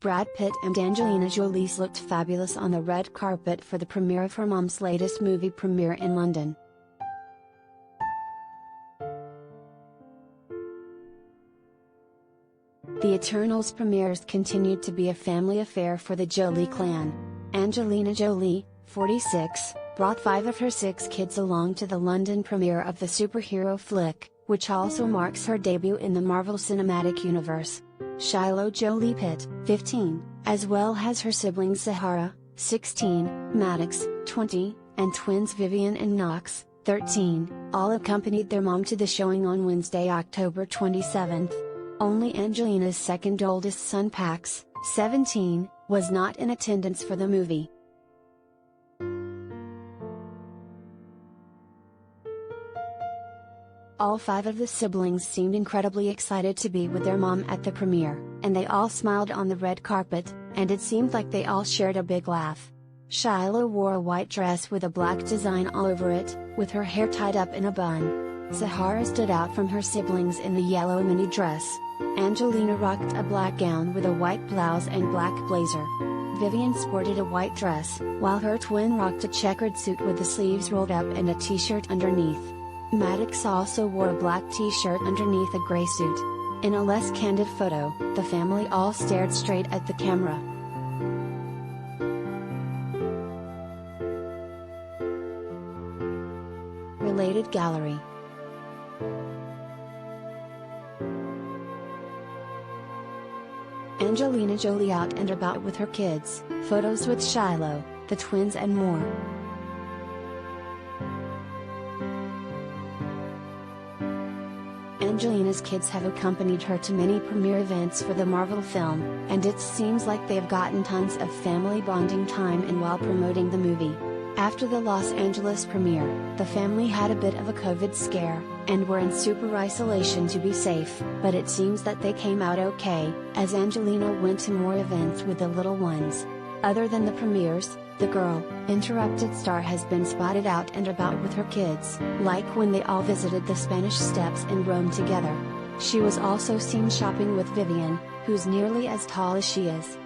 Brad Pitt and Angelina Jolie looked fabulous on the red carpet for the premiere of her mom's latest movie premiere in London. The Eternals premieres continued to be a family affair for the Jolie clan. Angelina Jolie, 46, brought 5 of her 6 kids along to the London premiere of the superhero flick, which also marks her debut in the Marvel Cinematic Universe. Shiloh Jolie-Pitt, 15, as well as her siblings Zahara, 16, Maddox, 20, and twins Vivienne and Knox, 13, all accompanied their mom to the showing on Wednesday, October 27. Only Angelina's second oldest son Pax, 17, was not in attendance for the movie. All 5 of the siblings seemed incredibly excited to be with their mom at the premiere, and they all smiled on the red carpet, and it seemed like they all shared a big laugh. Shiloh wore a white dress with a black design all over it, with her hair tied up in a bun. Zahara stood out from her siblings in the yellow mini dress. Angelina rocked a black gown with a white blouse and black blazer. Vivienne sported a white dress, while her twin rocked a checkered suit with the sleeves rolled up and a t-shirt underneath. Maddox also wore a black t-shirt underneath a gray suit. In a less candid photo, the family all stared straight at the camera. Related gallery. Angelina Jolie out and about with her kids, photos with Shiloh, the twins and more. Angelina's kids have accompanied her to many premiere events for the Marvel film, and it seems like they've gotten tons of family bonding time in while promoting the movie. After the Los Angeles premiere, the family had a bit of a COVID scare, and were in super isolation to be safe, but it seems that they came out okay, as Angelina went to more events with the little ones. Other than the premieres, the girl, interrupted star has been spotted out and about with her kids, like when they all visited the Spanish Steps in Rome together. She was also seen shopping with Vivienne, who's nearly as tall as she is.